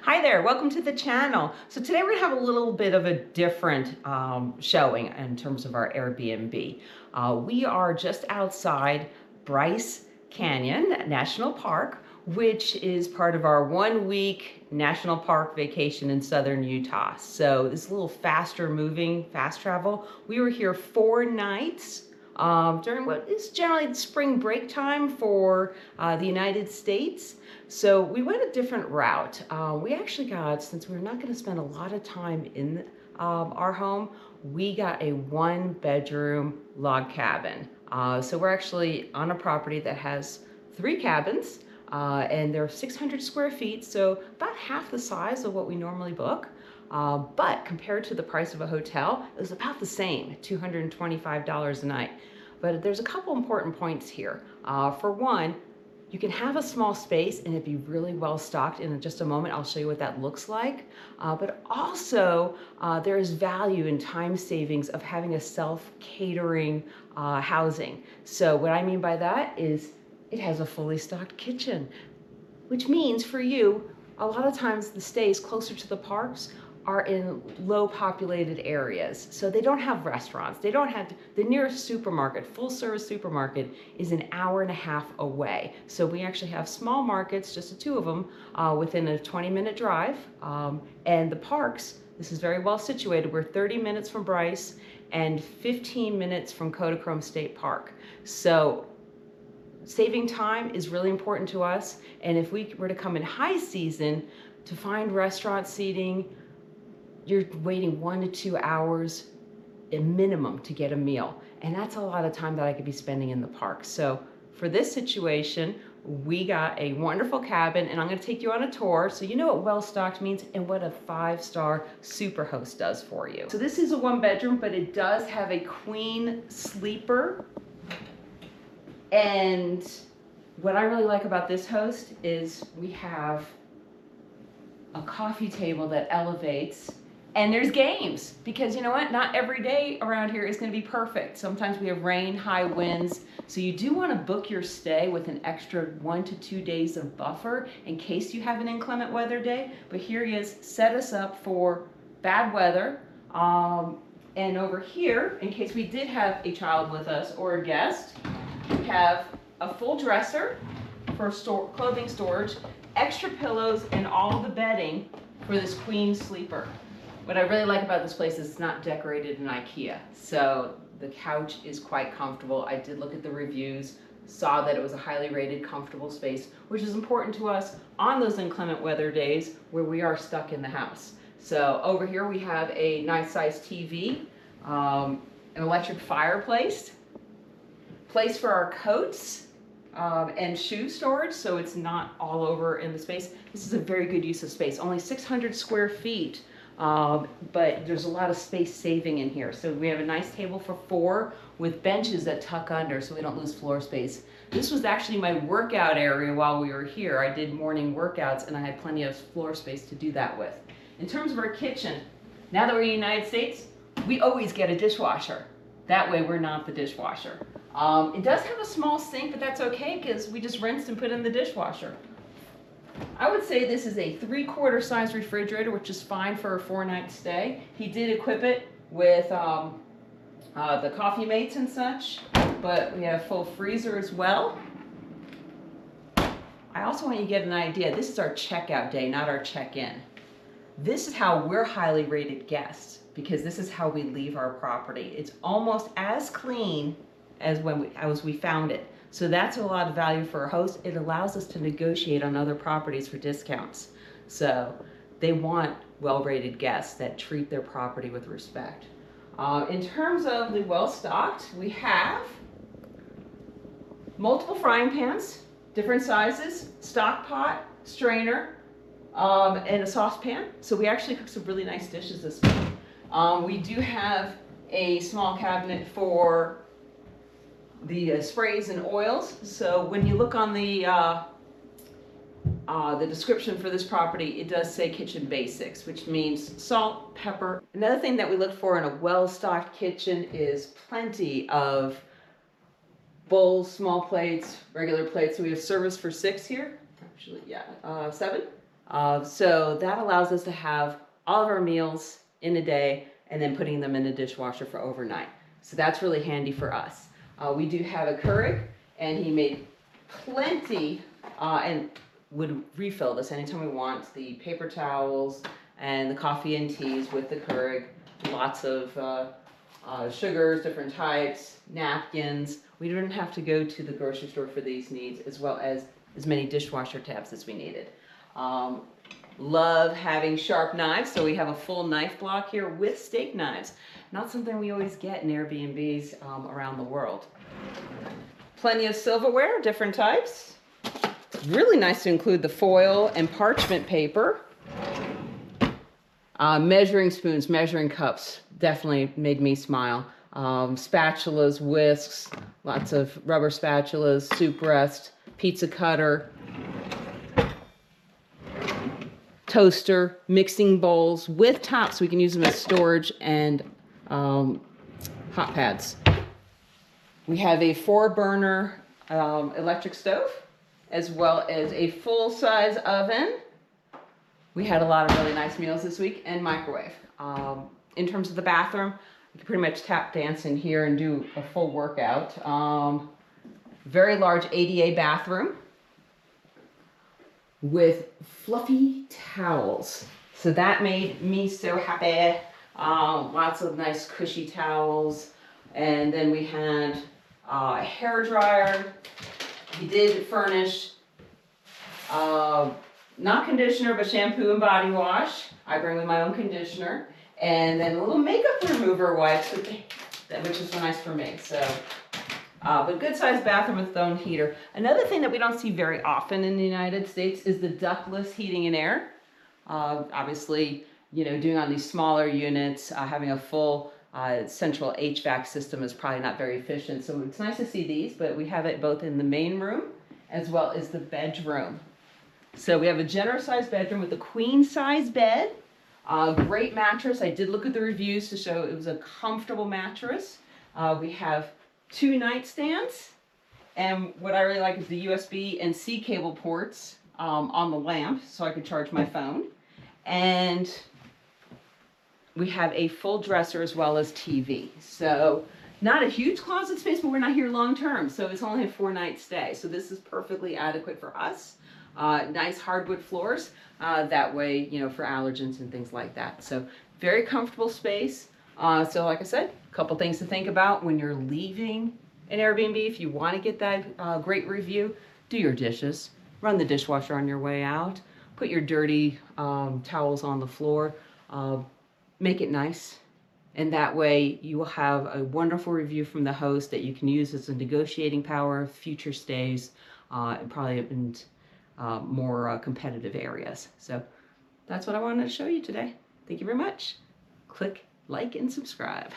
Hi there, welcome to the channel. So today we're gonna have a little bit of a different showing in terms of our Airbnb. We are just outside Bryce Canyon National Park, which is part of our 1-week national park vacation in southern Utah. So this is a little faster moving, fast travel. We were here 4 nights. During what is generally spring break time for the United States. So we went a different route. We actually got, since we're not going to spend a lot of time in our home, we got a 1-bedroom log cabin. So we're actually on a property that has 3 cabins and they're 600 square feet, so about half the size of what we normally book. But compared to the price of a hotel, it was about the same, $225 a night. But there's a couple important points here. For one, you can have a small space and it be really well stocked. In just a moment, I'll show you what that looks like. But also, there is value in time savings of having a self-catering housing. So what I mean by that is it has a fully stocked kitchen, which means for you, a lot of times the stays closer to the parks are in low populated areas. So they don't have restaurants. They don't have, the nearest supermarket, full service supermarket, is an hour and a half away. So we actually have small markets, just the 2 of them, within a 20-minute drive. And the parks, this is very well situated. We're 30 minutes from Bryce and 15 minutes from Kodachrome State Park. So saving time is really important to us. And if we were to come in high season, to find restaurant seating, you're waiting 1 to 2 hours a minimum to get a meal. And that's a lot of time that I could be spending in the park. So for this situation, we got a wonderful cabin, and I'm gonna take you on a tour so you know what well-stocked means and what a 5-star superhost does for you. So this is a 1-bedroom, but it does have a queen sleeper. And what I really like about this host is we have a coffee table that elevates. And there's games, because you know what? Not every day around here is going to be perfect. Sometimes we have rain, high winds. So you do want to book your stay with an extra 1 to 2 days of buffer in case you have an inclement weather day. But here he is, set us up for bad weather. And over here, in case we did have a child with us or a guest, we have a full dresser for clothing storage, extra pillows, and all the bedding for this queen sleeper. What I really like about this place is it's not decorated in IKEA. So the couch is quite comfortable. I did look at the reviews, saw that it was a highly rated, comfortable space, which is important to us on those inclement weather days where we are stuck in the house. So over here we have a nice sized TV, an electric fireplace, place for our coats, and shoe storage, so it's not all over in the space. This is a very good use of space, only 600 square feet. But there's a lot of space saving in here. So we have a nice table for 4 with benches that tuck under so we don't lose floor space. This was actually my workout area while we were here. I did morning workouts and I had plenty of floor space to do that with. In terms of our kitchen, now that we're in the United States, we always get a dishwasher. That way we're not the dishwasher. It does have a small sink, but that's okay because we just rinsed and put in the dishwasher. I would say this is a 3/4 size refrigerator, which is fine for a 4-night stay. He did equip it with the coffee mates and such, but we have a full freezer as well. I also want you to get an idea. This is our checkout day, not our check-in. This is how we're highly rated guests, because this is how we leave our property. It's almost as clean as we found it. So that's a lot of value for a host. It allows us to negotiate on other properties for discounts. So they want well-rated guests that treat their property with respect. In terms of the well-stocked, we have multiple frying pans, different sizes, stock pot, strainer, and a saucepan. So we actually cook some really nice dishes this week. We do have a small cabinet for the sprays and oils. So when you look on the description for this property, it does say kitchen basics, which means salt, pepper. Another thing that we look for in a well-stocked kitchen is plenty of bowls, small plates, regular plates. So we have service for 6 here. Actually, yeah, 7. So that allows us to have all of our meals in a day and then putting them in a dishwasher for overnight. So that's really handy for us. We do have a Keurig, and he made plenty and would refill this anytime we want. The paper towels and the coffee and teas with the Keurig. Lots of sugars, different types, napkins. We didn't have to go to the grocery store for these needs, as well as many dishwasher tabs as we needed. Love having sharp knives, so we have a full knife block here with steak knives. Not something we always get in Airbnbs around the world. Plenty of silverware, different types. Really nice to include the foil and parchment paper. Measuring spoons, measuring cups, definitely made me smile. Spatulas, whisks, lots of rubber spatulas, soup rest, pizza cutter, toaster, mixing bowls with tops. We can use them as storage and hot pads. We have a 4-burner electric stove, as well as a full-size oven. We had a lot of really nice meals this week, and microwave. In terms of the bathroom, you can pretty much tap dance in here and do a full workout. Very large ADA bathroom with fluffy towels. So that made me so happy. Lots of nice cushy towels. And then we had a hair dryer. He did furnish not conditioner, but shampoo and body wash. I bring with my own conditioner. And then a little makeup remover wipes, which is nice for me. So, but good sized bathroom with its own heater. Another thing that we don't see very often in the United States is the ductless heating and air. Obviously, doing on these smaller units, having a full central HVAC system is probably not very efficient. So it's nice to see these, but we have it both in the main room as well as the bedroom. So we have a generous sized bedroom with a queen size bed, great mattress. I did look at the reviews to show it was a comfortable mattress. We have 2 nightstands, and what I really like is the USB and C cable ports on the lamp, so I could charge my phone. And we have a full dresser as well as TV. So not a huge closet space, but we're not here long term, so it's only a 4-night stay. So this is perfectly adequate for us. Nice hardwood floors, that way, for allergens and things like that. So very comfortable space. So like I said, a couple things to think about when you're leaving an Airbnb. If you want to get that great review, do your dishes, run the dishwasher on your way out, put your dirty towels on the floor, make it nice. And that way you will have a wonderful review from the host that you can use as a negotiating power, future stays, and probably in more competitive areas. So that's what I wanted to show you today. Thank you very much. Click like and subscribe.